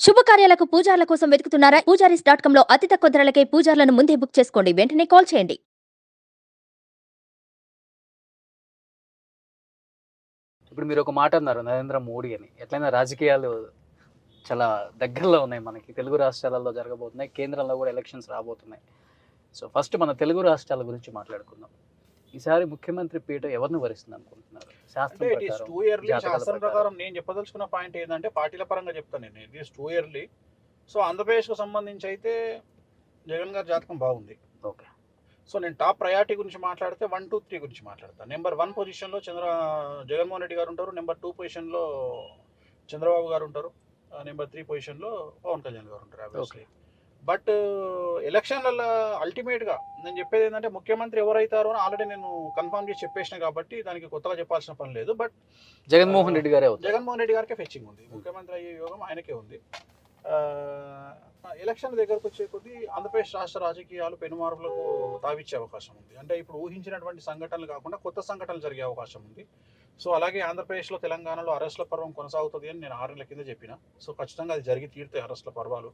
శుభకార్యాలకు పూజార్ల కోసం వెతుకుతున్నారా? పూజారీస్.com లో అతి తక్కువ ధరలకే పూజార్లను ముందే బుక్ చేసుకోండి. వెంటనే కాల్ చేయండి. ఇప్పుడు మీరు ఒక మాట అన్నారు నరేంద్ర మోడీ అని. ఎట్లయినా రాజకీయాలు చాలా దగ్గరలో ఉన్నాయి మనకి. తెలుగు రాష్ట్రాలలో జరగబోతున్నాయి. కేంద్రంలో కూడా ఎలక్షన్స్ రాబోతున్నాయి. సో ఫస్ట్ మన తెలుగు రాష్ట్రాల గురించి మాట్లాడుకుందాం. ఈసారి ముఖ్యమంత్రి పీఠ ఎవరిని వరిస్తుంది అనుకుంటున్నారు? శాస్త్రం అంటే ఇట్ ఈస్ టూ ఇయర్లీ. జాతకాల శాస్త్రం ప్రకారం నేను చెప్పదలుచుకున్న పాయింట్ ఏంటంటే పార్టీల పరంగా చెప్తాను నేను. It is too early. So ఆంధ్రప్రదేశ్కు సంబంధించి అయితే జగన్ గారి జాతకం బాగుంది. ఓకే. సో నేను టాప్ ప్రయారిటీ గురించి మాట్లాడితే 1, 2, 3 గురించి మాట్లాడతాను. నెంబర్ 1 పొజిషన్లో జగన్మోహన్ రెడ్డి గారు ఉంటారు. నెంబర్ 2 పొజిషన్లో చంద్రబాబు గారు ఉంటారు. నెంబర్ 3 పొజిషన్లో పవన్ కళ్యాణ్ గారు ఉంటారు ఆబ్వియస్లీ. బట్ ఎలక్షన్లలో అల్టిమేట్గా నేను చెప్పేది ఏంటంటే ముఖ్యమంత్రి ఎవరైతారో అని ఆల్రెడీ నేను కన్ఫర్మ్ చేసి చెప్పేసిన కాబట్టి దానికి కొత్తగా చెప్పాల్సిన పని లేదు. బట్ జగన్మోహన్ రెడ్డి గారే అవుతారు. జగన్మోహన్ రెడ్డి గారికే ఫెచ్చింగ్ ఉంది. ముఖ్యమంత్రి అయ్యే యోగం ఆయనకే ఉంది. ఎలక్షన్ దగ్గరకు వచ్చే కొద్దీ ఆంధ్రప్రదేశ్ రాష్ట్ర రాజకీయాలు పెనుమార్పులకు తావిచ్చే అవకాశం ఉంది. అంటే ఇప్పుడు ఊహించినటువంటి సంఘటనలు కాకుండా కొత్త సంఘటనలు జరిగే అవకాశం ఉంది. సో అలాగే ఆంధ్రప్రదేశ్లో తెలంగాణలో అరెస్టుల పర్వం కొనసాగుతుంది అని నేను 6 నెలల కింద చెప్పిన. సో ఖచ్చితంగా అది జరిగి తీరుతాయి అరెస్టుల పర్వాలు.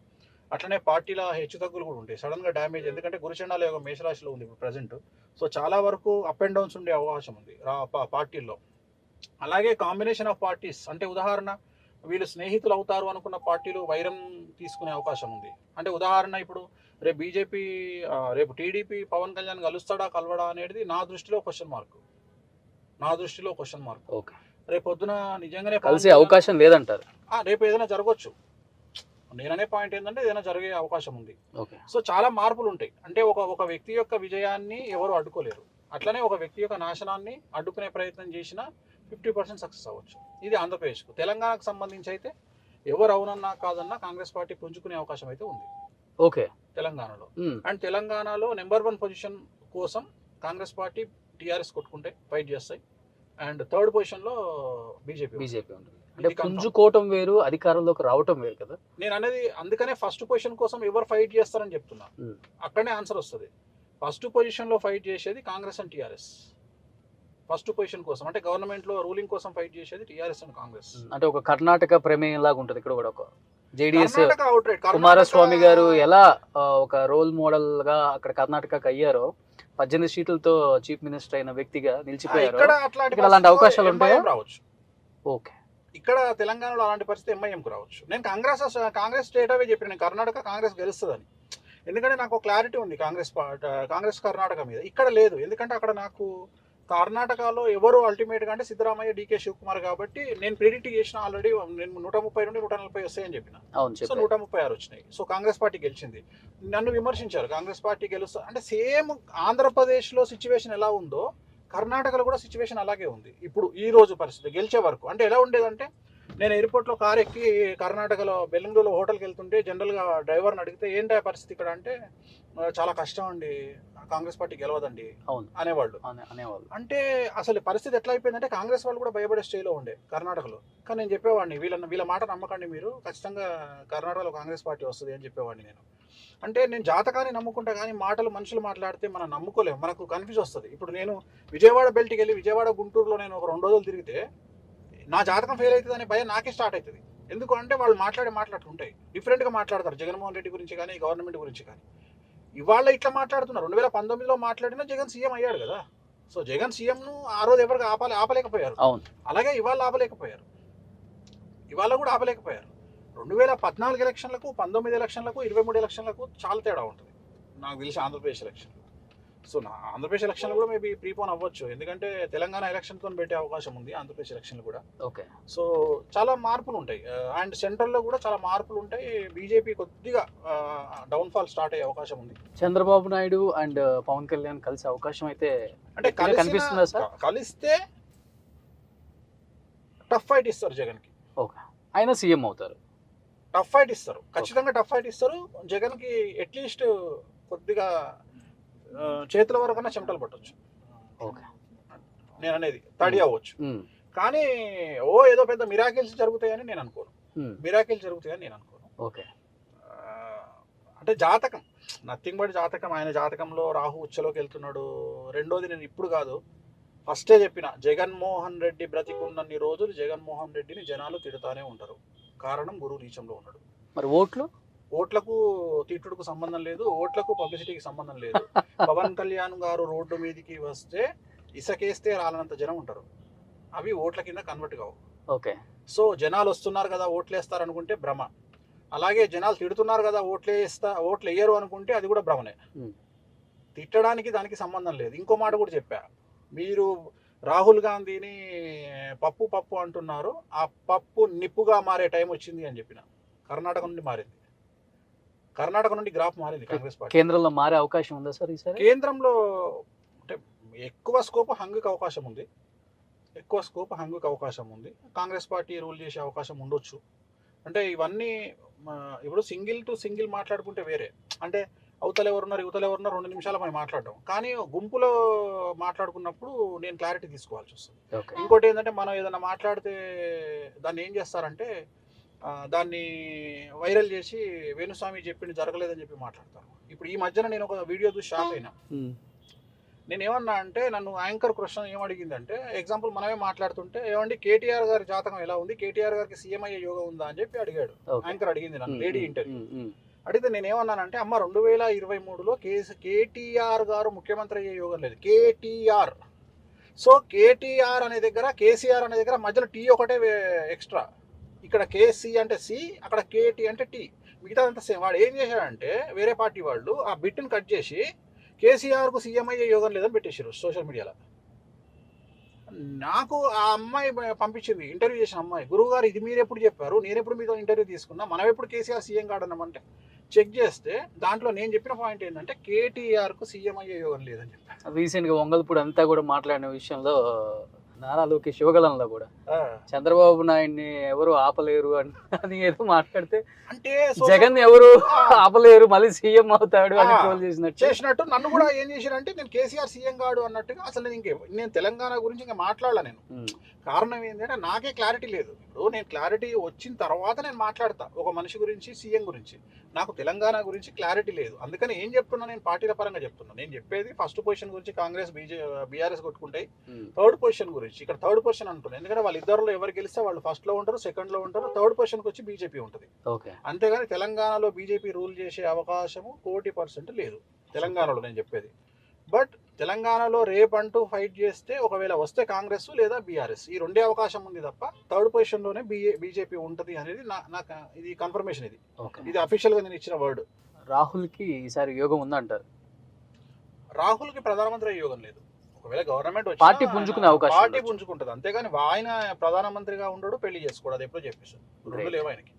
అట్లనే పార్టీల హెచ్చుతగ్గులు కూడా ఉంటాయి. సడన్గా డ్యామేజ్, ఎందుకంటే గురుచండాల యోగం మేషరాశిలో ఉంది ఇప్పుడు ప్రజెంట్. సో చాలా వరకు అప్ అండ్ డౌన్స్ ఉండే అవకాశం ఉంది పార్టీల్లో. అలాగే కాంబినేషన్ ఆఫ్ పార్టీస్, అంటే ఉదాహరణ వీళ్ళు స్నేహితులు అవుతారు అనుకున్న పార్టీలు వైరం తీసుకునే అవకాశం ఉంది. అంటే ఉదాహరణ ఇప్పుడు రేపు బీజేపీ రేపు టీడీపీ పవన్ కళ్యాణ్ కలుస్తాడా కలవడా అనేది నా దృష్టిలో క్వశ్చన్ మార్క్. ఓకే. రేపు పొద్దున నిజంగానే కలిసే అవకాశం లేదంటారు. రేపు ఏదైనా జరగవచ్చు. నేననే పాయింట్ ఏంటంటే ఏదైనా జరిగే అవకాశం ఉంది. ఓకే. సో చాలా మార్పులు ఉంటాయి. అంటే ఒక వ్యక్తి యొక్క విజయాన్ని ఎవరు అడ్డుకోలేరు. అట్లనే ఒక వ్యక్తి యొక్క నాశనాన్ని అడ్డుకునే ప్రయత్నం చేసినా 50% సక్సెస్ అవ్వచ్చు. ఇది ఆంధ్రప్రదేశ్కు. తెలంగాణకు సంబంధించి అయితే ఎవరు అవునన్నా కాదన్నా కాంగ్రెస్ పార్టీ పుంజుకునే అవకాశం అయితే ఉంది ఓకే తెలంగాణలో. అండ్ తెలంగాణలో నెంబర్ 1 పొజిషన్ కోసం కాంగ్రెస్ పార్టీ టీఆర్ఎస్ కొట్టుకుంటే ఫైట్ చేస్తాయి. అండ్ 3rd పొజిషన్లో బీజేపీ ఉంటుంది. అంటే పుంజుకోవటం వేరు, అధికారంలోకి రావటం వేరు కదా. నేను అనేది అందుకనే ఫస్ట్ పొజిషన్ కోసం ఎవరు ఫైట్ చేస్తారని చెప్తున్నా. అక్కడనే ఆన్సర్ వస్తుంది. ఫస్ట్ పొజిషన్లో ఫైట్ చేసేది Congress and TRS. First position కోసం అంటే గవర్నమెంట్లో రూలింగ్ కోసం ఫైట్ చేసేది టీఆర్ఎస్ అండ్ కాంగ్రెస్. అంటే ఒక కర్ణాటక ప్రమేయం లాగా ఉంటుంది ఇక్కడ కూడా. ఒక జేడీఎస్ కుమారస్వామి గారు ఎలా ఒక రోల్ మోడల్ గా అక్కడ కర్ణాటకకు అయ్యారో, 18 సీట్లతో చీఫ్ మినిస్టర్ అయిన వ్యక్తిగా నిలిచిపోయారు. ఇక్కడ అలాంటి అవకాశాలు ఉంటాయా? రావచ్చు. ఓకే. ఇక్కడ తెలంగాణలో అలాంటి పరిస్థితి ఎంఐఎంకు రావచ్చు. నేను కాంగ్రెస్ స్టేట్ అవే చెప్పిన, నేను కర్ణాటక కాంగ్రెస్ గెలుస్తుందని. ఎందుకంటే నాకు క్లారిటీ ఉంది కాంగ్రెస్ కర్ణాటక మీద. ఇక్కడ లేదు. ఎందుకంటే అక్కడ నాకు కర్ణాటకలో ఎవరు అల్టిమేట్గా అంటే సిద్ధరామయ్య, డీకే శివకుమార్ కాబట్టి నేను ప్రిడిక్ట్ చేసిన ఆల్రెడీ. నేను 130 నుండి 140 వస్తాయని చెప్పిన. సో 136 వచ్చినాయి. సో కాంగ్రెస్ పార్టీ గెలిచింది. నన్ను విమర్శించారు కాంగ్రెస్ పార్టీ గెలుస్తా అంటే. సేమ్ ఆంధ్రప్రదేశ్లో సిచ్యువేషన్ ఎలా ఉందో కర్ణాటకలో కూడా సిచ్యువేషన్ అలాగే ఉంది ఇప్పుడు ఈ రోజు పరిస్థితి గెలిచే వరకు. అంటే ఎలా ఉండేదంటే, నేను ఎయిర్పోర్ట్లో కార్ ఎక్కి కర్ణాటకలో బెల్లంగూరులో హోటల్కి వెళ్తుంటే జనరల్గా డ్రైవర్ని అడిగితే ఏంటి పరిస్థితి ఇక్కడ అంటే, చాలా కష్టం అండి, కాంగ్రెస్ పార్టీ గెలవదండి అనేవాళ్ళు. అంటే అసలు పరిస్థితి ఎట్లా అయిపోయిందంటే కాంగ్రెస్ వాళ్ళు కూడా భయపడే స్టేలో ఉండే కర్ణాటకలో. కానీ నేను చెప్పేవాడిని వీళ్ళ మాట నమ్మకండి, మీరు ఖచ్చితంగా కర్ణాటకలో కాంగ్రెస్ పార్టీ వస్తుంది అని చెప్పేవాడిని నేను. అంటే నేను జాతకాన్ని నమ్ముకుంటా, కానీ మనుషులు మాట్లాడితే మనం నమ్ముకోలేము, మనకు కన్ఫ్యూజ్ వస్తుంది. ఇప్పుడు నేను విజయవాడ బెల్ట్కి వెళ్ళి విజయవాడ గుంటూరులో నేను ఒక 2 రోజులు తిరిగితే నా జాతకం ఫెయిల్ అవుతుంది అనే భయం నాకే స్టార్ట్ అవుతుంది. ఎందుకు అంటే వాళ్ళు మాట్లాడుతూ ఉంటాయి, డిఫరెంట్గా మాట్లాడతారు జగన్మోహన్ రెడ్డి గురించి కానీ గవర్నమెంట్ గురించి కానీ. ఇవాళ ఇట్లా మాట్లాడుతున్నారు. 2019లో మాట్లాడినా జగన్ సీఎం అయ్యాడు కదా. సో జగన్ సీఎంను ఆ రోజు ఎవరికి ఆపలేకపోయారు. అలాగే ఇవాళ ఆపలేకపోయారు. ఇవాళ కూడా ఆపలేకపోయారు. 2014 ఎలక్షన్లకు, 19 ఎలక్షన్లకు, 23 ఎలక్షన్లకు చాలా తేడా ఉంటుంది నాకు తెలిసి ఆంధ్రప్రదేశ్ ఎలక్షన్లు. సో ఆంధ్రప్రదేశ్ ఎలక్షన్లు కూడా మేబీ ప్రీపోన్ అవ్వచ్చు, ఎందుకంటే తెలంగాణ ఎలక్షన్తో పెట్టే అవకాశం ఉంది ఆంధ్రప్రదేశ్ ఎలక్షన్లు కూడా. ఓకే. సో చాలా మార్పులు ఉంటాయి. అండ్ సెంట్రల్లో కూడా చాలా మార్పులు ఉంటాయి. బీజేపీ కొద్దిగా డౌన్ఫాల్ స్టార్ట్ అయ్యే అవకాశం ఉంది. చంద్రబాబు నాయుడు అండ్ పవన్ కళ్యాణ్ కలిసే అవకాశం అయితే అంటే కనిపిస్తుందా సార్? కలిస్తే టఫ్ ఫైట్ ఇస్తారు జగన్కి. ఓకే. ఆయన సీఎం అవుతారు. టఫ్ ఫైట్ ఇస్తారు, ఖచ్చితంగా టఫ్ ఫైట్ ఇస్తారు. జగన్కి అట్లీస్ట్ కొద్దిగా చేతుల వరకన్నా చెమటలు పట్టవచ్చు. ఓకే. నేను అనేది తడి అవ్వచ్చు, కానీ ఏదో పెద్ద మిరాకిల్స్ జరుగుతాయని నేను అనుకోను. ఓకే. అంటే జాతకం నథింగ్ బట్ జాతకం. ఆయన జాతకంలో రాహు ఉచ్చలోకి వెళ్తున్నాడు. రెండోది, నేను ఇప్పుడు కాదు ఫస్టే చెప్పిన, జగన్మోహన్ రెడ్డి బ్రతికున్నన్ని రోజులు జగన్మోహన్ రెడ్డిని జనాలు తిడుతూనే ఉంటారు. కారణం గురువు నీచంలో ఉన్నాడు. మరి ఓట్లు ఓట్లకు తిట్టుడుకు సంబంధం లేదు, ఓట్లకు పబ్లిసిటీకి సంబంధం లేదు. పవన్ కళ్యాణ్ గారు రోడ్డు మీదకి వస్తే ఇసకేస్తే రాలనంత జనం ఉంటారు, అవి ఓట్ల కింద కన్వర్ట్ కావు. ఓకే. సో జనాలు వస్తున్నారు కదా ఓట్లేస్తారు అనుకుంటే భ్రమ, అలాగే జనాలు తిడుతున్నారు కదా ఓట్లు వేయరు అనుకుంటే అది కూడా భ్రమనే. తిట్టడానికి దానికి సంబంధం లేదు. ఇంకో మాట కూడా చెప్పా, మీరు రాహుల్ గాంధీని పప్పు అంటున్నారు, ఆ పప్పు నిప్పుగా మారే టైం వచ్చింది అని చెప్పిన. కర్ణాటక నుండి మారింది, కర్ణాటక నుండి గ్రాఫ్ మారింది కాంగ్రెస్ పార్టీ. కేంద్రంలో మారే అవకాశం ఉందా సార్ ఈసారి? కేంద్రంలో అంటే ఎక్కువ స్కోప్ హంగుకి అవకాశం ఉంది, కాంగ్రెస్ పార్టీ రూల్ చేసే అవకాశం ఉండొచ్చు. అంటే ఇవన్నీ ఇప్పుడు సింగిల్ టు సింగిల్ మాట్లాడుకుంటే వేరే, అంటే అవతల ఎవరున్నారు 2 నిమిషాలు మనం మాట్లాడడం, కానీ గుంపులో మాట్లాడుకున్నప్పుడు నేను క్లారిటీ తీసుకోవాల్సి వస్తుంది. ఇంకోటి ఏంటంటే మనం ఏదైనా మాట్లాడితే దాన్ని ఏం చేస్తారంటే దాన్ని వైరల్ చేసి వేణుస్వామి చెప్పింది జరగలేదని చెప్పి మాట్లాడతారు. ఇప్పుడు ఈ మధ్యన నేను ఒక వీడియో చూసి షాక్ అయినా. నేను ఏమన్నా అంటే, నన్ను యాంకర్ క్వశ్చన్ ఏమడిగిందంటే, ఎగ్జాంపుల్ మనమే మాట్లాడుతుంటే, ఏమండి కేటీఆర్ గారి జాతకం ఎలా ఉంది, కేటీఆర్ గారికి సీఎం అయ్యే యోగం ఉందా అని చెప్పి అడిగాడు. యాంకర్ అడిగింది నన్ను, లేడీ ఇంటర్వ్యూ అడిగితే నేను ఏమన్నానంటే, అమ్మ 2023లో కేటీఆర్ గారు ముఖ్యమంత్రి అయ్యే యోగం లేదు, కేటీఆర్. సో కేటీఆర్ అనే దగ్గర కేసీఆర్ అనే దగ్గర మధ్యలో టీ ఒకటే ఎక్స్ట్రా. ఇక్కడ కేసీ అంటే సి, అక్కడ కేటీ అంటే టీ, మిగతా అంతా సేమ్. వాడు ఏం చేశాడంటే వేరే పార్టీ వాళ్ళు ఆ బిట్ని కట్ చేసి కేసీఆర్కు సీఎం అయ్యే యోగం లేదని పెట్టేశారు సోషల్ మీడియాలో. నాకు ఆ అమ్మాయి పంపించింది, ఇంటర్వ్యూ చేసిన అమ్మాయి, గురువు గారు ఇది మీరు ఎప్పుడు చెప్పారు, నేను ఎప్పుడు మీతో ఇంటర్వ్యూ తీసుకున్నా, మనం ఎప్పుడు కేసీఆర్ సీఎం కాడన్నామంటే చెక్ చేస్తే దాంట్లో నేను చెప్పిన పాయింట్ ఏంటంటే కేటీఆర్కు సీఎం అయ్యే యోగం లేదని చెప్పాను. రీసెంట్గా వంగల్పూడి అంతా కూడా మాట్లాడిన విషయంలో నారా లోకేష్ యువగలంలో కూడా చంద్రబాబు నాయుడిని ఎవరు ఆపలేరు అని ఏదో మాట్లాడితే, అంటే జగన్ ఎవరు ఆపలేరు మళ్ళీ సీఎం అవుతాడు అని ట్రోల్ చేసినట్టు నన్ను కూడా ఏం చేశారంటే నేను కేసీఆర్ సీఎం కాడు అన్నట్టుగా. అసలు నేను తెలంగాణ గురించి ఇంకా మాట్లాడలా. నేను కారణం ఏంటంటే నాకే క్లారిటీ లేదు. ఇప్పుడు నేను క్లారిటీ వచ్చిన తర్వాత నేను మాట్లాడతా ఒక మనిషి గురించి, సీఎం గురించి. నాకు తెలంగాణ గురించి క్లారిటీ లేదు, అందుకని ఏం చెప్తున్నా నేను పార్టీల పరంగా చెప్తున్నా. నేను చెప్పేది ఫస్ట్ పొజిషన్ గురించి కాంగ్రెస్ బీఆర్ఎస్ కొట్టుకుంటాయి, థర్డ్ పొజిషన్ గురించి ఇక్కడ థర్డ్ పొజిషన్ అంటున్నాను. ఎందుకంటే వాళ్ళిద్దరిలో ఎవరు గెలిస్తే వాళ్ళు ఫస్ట్ లో ఉంటారు, సెకండ్ లో ఉంటారు, థర్డ్ పొజిషన్కి వచ్చి బీజేపీ ఉంటుంది. అంతేగాని తెలంగాణలో బీజేపీ రూల్ చేసే అవకాశము 100% లేదు తెలంగాణలో, నేను చెప్పేది. బట్ తెలంగాణలో రేపంటూ ఫైట్ చేస్తే ఒకవేళ వస్తే కాంగ్రెస్ లేదా బీఆర్ఎస్, ఈ రెండే అవకాశం ఉంది తప్ప థర్డ్ పొజిషన్లోనే బీజేపీ ఉంటుంది అనేది నాకు ఇది కన్ఫర్మేషన్. ఇది అఫీషియల్గా నేను ఇచ్చిన వర్డ్. రాహుల్కి ఈసారి యోగం ఉందంటారు? రాహుల్కి ప్రధానమంత్రి అయ్యే యోగం లేదు. ఒకవేళ గవర్నమెంట్ పార్టీ పుంజుకునే అవకాశం, పార్టీ పుంజుకుంటుంది, అంతేగాని ఆయన ప్రధానమంత్రిగా ఉండడు, పెళ్లి చేసుకోడు, అది ఎప్పుడో చెప్పేసాడు. రెండు లేవు ఆయనకి.